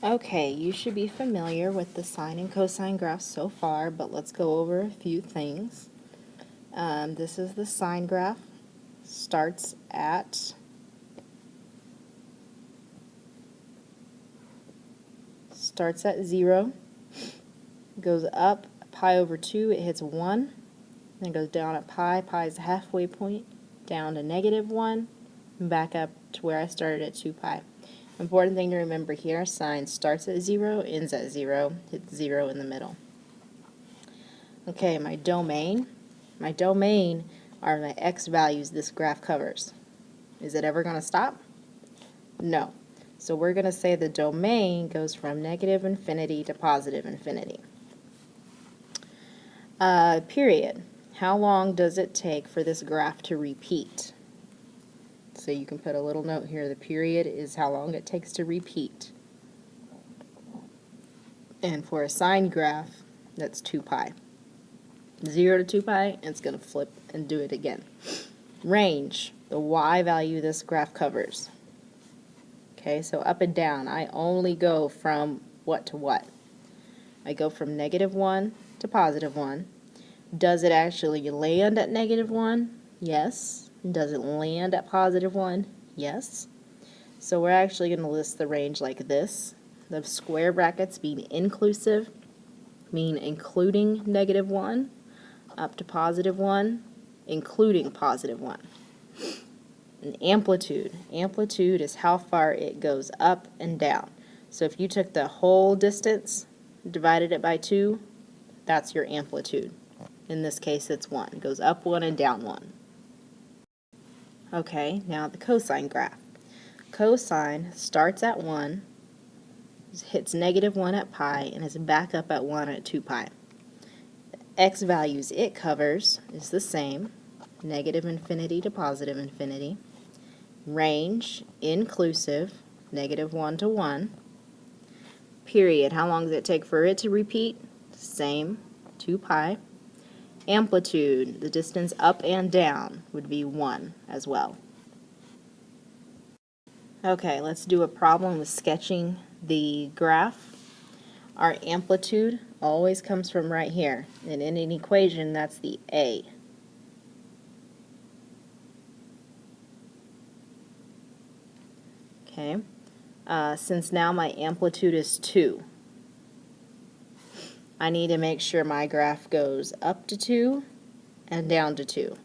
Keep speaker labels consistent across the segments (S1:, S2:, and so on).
S1: Okay, you should be familiar with the sine and cosine graphs so far, but let's go over a few things. This is the sine graph. Starts at starts at 0, goes up pi over 2, it hits 1, then goes down at pi, pi is the halfway point, down to -1, and back up to where I started at 2 pi. Important thing to remember here, sine starts at 0, ends at 0, hits 0 in the middle. Okay, my domain are my x values this graph covers. Is it ever going to stop? No. So we're going to say the domain goes from -infinity to +infinity. Period. How long does it take for this graph to repeat? So you can put a little note here. The period is how long it takes to repeat. And for a sine graph, that's 2 pi. 0 to 2 pi, it's going to flip and do it again. Range, the y value this graph covers. Okay, so up and down, I only go from what to what? I go from -1 to +1. Does it actually land at -1? Yes. Does it land at +1? Yes. So we're actually going to list the range like this. The square brackets being inclusive, mean including -1, up to +1, including +1. And amplitude. Amplitude is how far it goes up and down. So if you took the whole distance, divided it by 2, that's your amplitude. In this case, it's 1. It goes up 1 and down 1. Okay, now the cosine graph. Cosine starts at 1, hits -1 at pi, and is back up at 1 at 2 pi. The x values it covers is the same, -infinity to +infinity. Range, inclusive, -1 to 1. Period, how long does it take for it to repeat? Same, 2 pi. Amplitude, the distance up and down, would be 1 as well. Okay, let's do a problem with sketching the graph. Our amplitude always comes from right here, and in an equation, that's the A. Okay, since now my amplitude is 2, I need to make sure my graph goes up to 2 and down to 2.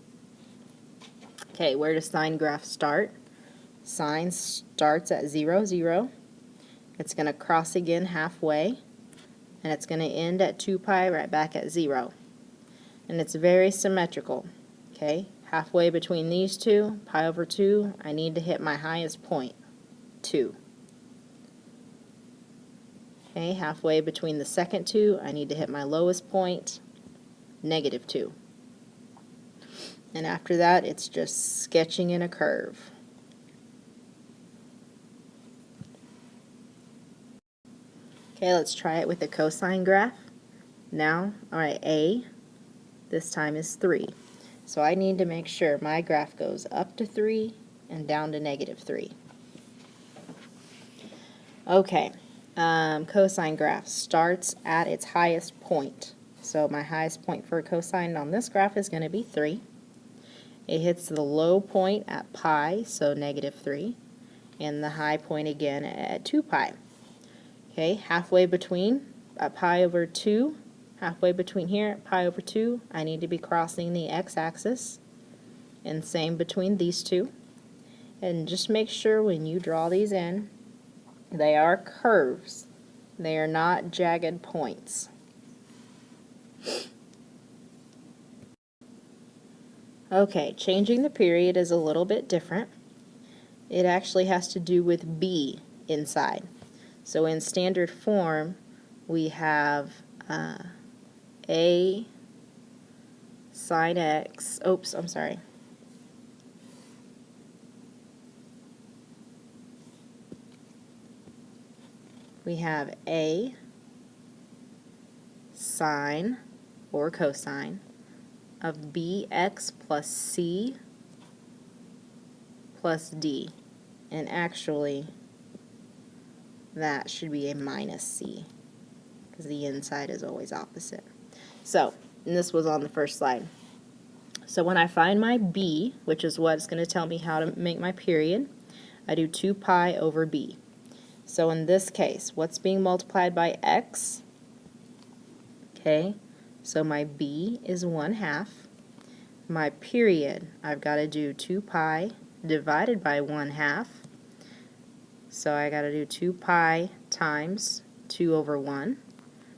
S1: Okay, where does sine graph start? Sine starts at 0, 0. It's going to cross again halfway, and it's going to end at 2 pi right back at 0. And it's very symmetrical. Okay, halfway between these two, pi over 2, I need to hit my highest point, 2. Okay, halfway between the second two, I need to hit my lowest point, -2. And after that, it's just sketching in a curve. Okay, let's try it with the cosine graph. Now, alright, A, this time is 3. So I need to make sure my graph goes up to 3 and down to -3. Okay, cosine graph starts at its highest point. So my highest point for a cosine on this graph is going to be 3. It hits the low point at pi, so -3, and the high point again at 2 pi. Okay, halfway between, at pi over 2, halfway between here at pi over 2, I need to be crossing the x-axis, and same between these two. And just make sure when you draw these in, they are curves. They are not jagged points. Okay, changing the period is a little bit different. It actually has to do with B inside. So in standard form, we have A sine x, oops, I'm sorry. We have A sine or cosine of bx plus c plus d. And actually, that should be a minus c, because the inside is always opposite. So, and this was on the first slide. So when I find my b, which is what's going to tell me how to make my period, I do 2 pi over b. So in this case, what's being multiplied by x? Okay, so my b is 1/2. My period, I've got to do 2 pi divided by 1/2. So I got to do 2 pi times 2 over 1.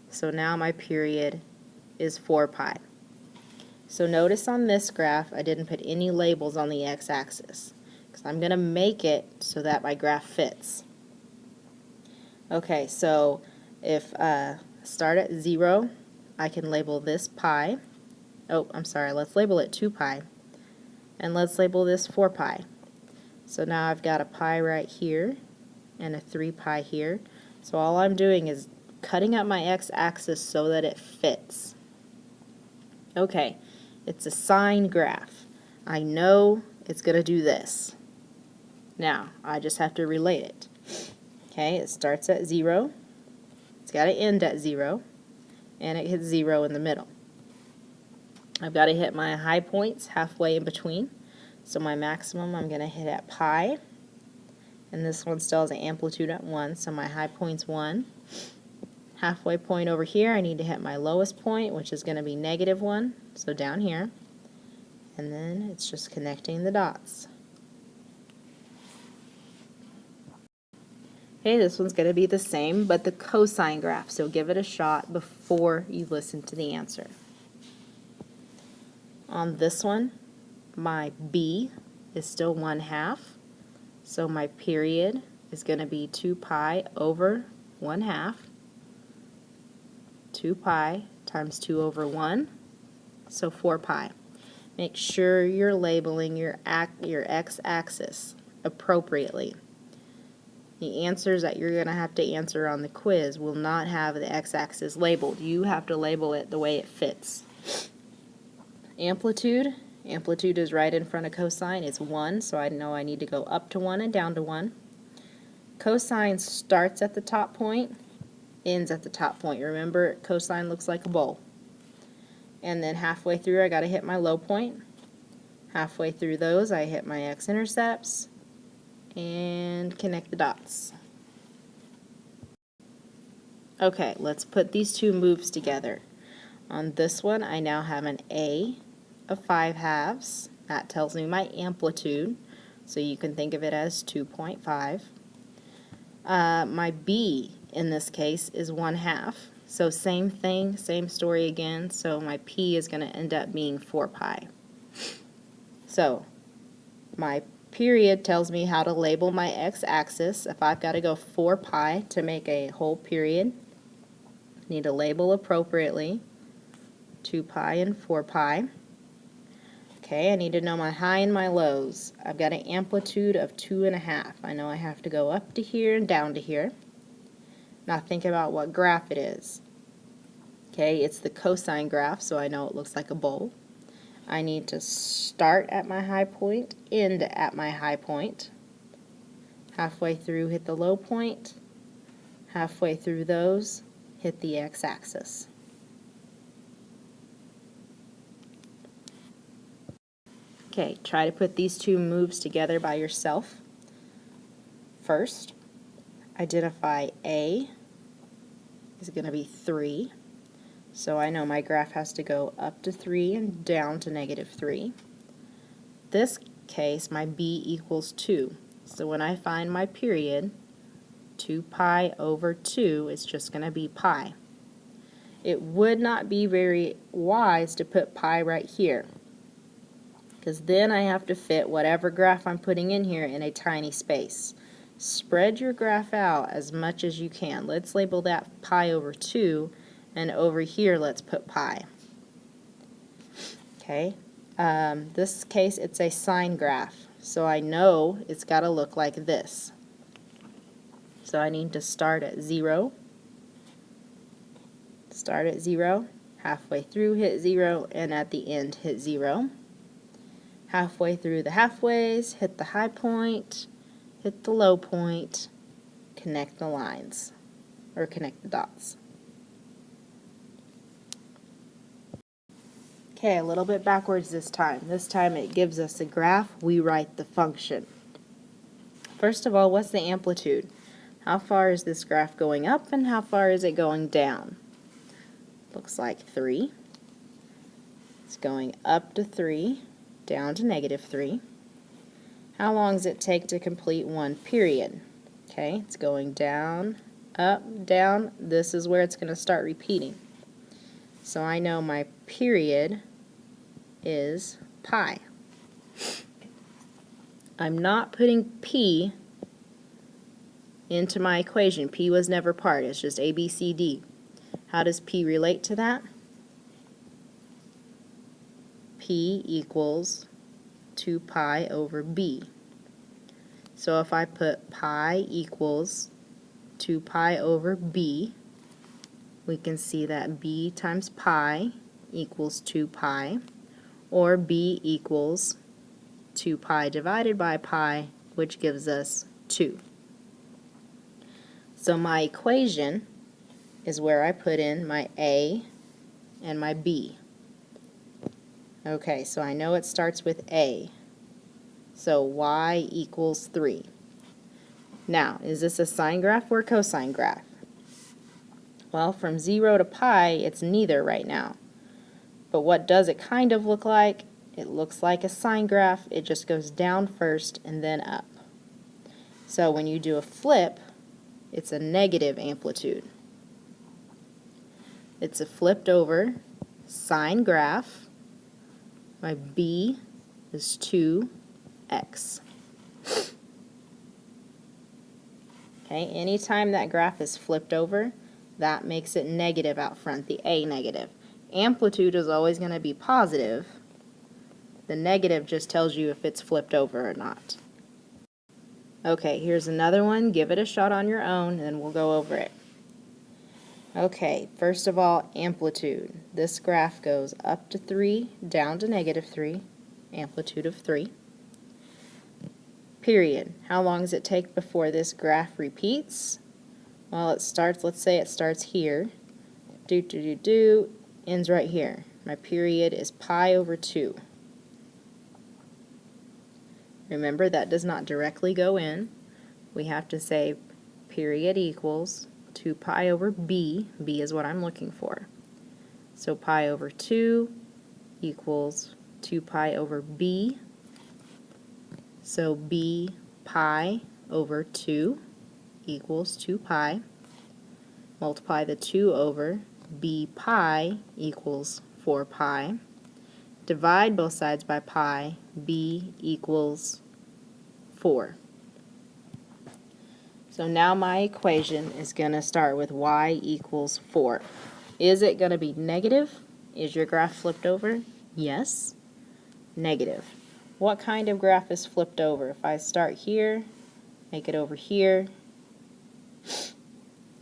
S1: So now my period is 4 pi. So notice on this graph I didn't put any labels on the x-axis, because I'm going to make it so that my graph fits. Okay, so if start at 0, I can label this pi. Oh, I'm sorry, let's label it 2 pi. And let's label this 4 pi. So now I've got a pi right here and a 3 pi here. So all I'm doing is cutting up my x-axis so that it fits. Okay, it's a sine graph. I know it's going to do this. Now, I just have to relate it. Okay, it starts at 0. It's got to end at 0. And it hits 0 in the middle. I've got to hit my high points halfway in between. So my maximum I'm going to hit at pi. And this one still has an amplitude at 1, so my high point's 1. Halfway point over here, I need to hit my lowest point, which is going to be -1, so down here. And then it's just connecting the dots. Okay, this one's going to be the same, but the cosine graph, so give it a shot before you listen to the answer. On this one, my b is still 1/2. So my period is going to be 2 pi over 1/2. 2 pi times 2 over 1, so 4 pi. Make sure you're labeling your x-axis appropriately. The answers that you're going to have to answer on the quiz will not have the x-axis labeled. You have to label it the way it fits. Amplitude. Amplitude is right in front of cosine. It's 1, so I know I need to go up to 1 and down to 1. Cosine starts at the top point, ends at the top point. Remember, cosine looks like a bowl. And then halfway through, I got to hit my low point. Halfway through those, I hit my x-intercepts and connect the dots. Okay, let's put these two moves together. On this one, I now have an a of 5/2. That tells me my amplitude, so you can think of it as 2.5. My b in this case is 1/2. So same thing, same story again. So my p is going to end up being 4 pi. So my period tells me how to label my x-axis. If I've got to go 4 pi to make a whole period, I need to label appropriately. 2 pi and 4 pi. Okay, I need to know my high and my lows. I've got an amplitude of 2.5. I know I have to go up to here and down to here. Now think about what graph it is. Okay, it's the cosine graph, so I know it looks like a bowl. I need to start at my high point, end at my high point. Halfway through, hit the low point. Halfway through those, hit the x-axis. Okay, try to put these two moves together by yourself. First, identify A is going to be 3. So I know my graph has to go up to 3 and down to -3. This case, my B equals 2. So when I find my period, 2 pi over 2 is just going to be pi. It would not be very wise to put pi right here, because then I have to fit whatever graph I'm putting in here in a tiny space. Spread your graph out as much as you can. Let's label that pi over 2, and over here let's put pi. Okay, this case it's a sine graph, so I know it's got to look like this. So I need to start at 0. Start at 0, halfway through hit 0, and at the end hit 0. Halfway through the halfways, hit the high point, hit the low point, connect the lines, or connect the dots. Okay, a little bit backwards this time. This time it gives us a graph, we write the function. First of all, what's the amplitude? How far is this graph going up and how far is it going down? Looks like 3. It's going up to 3, down to negative 3. How long does it take to complete one period? Okay, it's going down, up, down. This is where it's going to start repeating. So I know my period is pi. I'm not putting p into my equation. P was never part. It's just A, B, C, D. How does P relate to that? P equals 2 pi over B. So if I put pi equals 2 pi over B, we can see that B times pi equals 2 pi, or B equals 2 pi divided by pi, which gives us 2. So my equation is where I put in my A and my B. Okay, so I know it starts with A. So y equals 3. Now, is this a sine graph or a cosine graph? Well, from 0 to pi, it's neither right now. But what does it kind of look like? It looks like a sine graph. It just goes down first and then up. So when you do a flip, it's a negative amplitude. It's a flipped over sine graph. My b is 2x. Okay, anytime that graph is flipped over, that makes it negative out front, the a negative. Amplitude is always going to be positive. The negative just tells you if it's flipped over or not. Okay, here's another one. Give it a shot on your own, and then we'll go over it. Okay, first of all, amplitude. This graph goes up to 3, down to negative 3, amplitude of 3. Period. How long does it take before this graph repeats? Well, it starts, let's say it starts here. Ends right here. My period is pi over 2. Remember, that does not directly go in. We have to say period equals 2 pi over b. B is what I'm looking for. So pi over 2 equals 2 pi over b. So b pi over 2 equals 2 pi. Multiply the 2 over, b pi equals 4 pi. Divide both sides by pi, b equals 4. So now my equation is going to start with y equals 4. Is it going to be negative? Is your graph flipped over? Yes. Negative. What kind of graph is flipped over? If I start here, make it over here,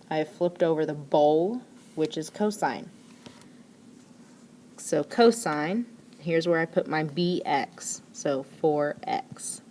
S1: I have flipped over the bowl, which is cosine. So cosine, here's where I put my bx, so 4x.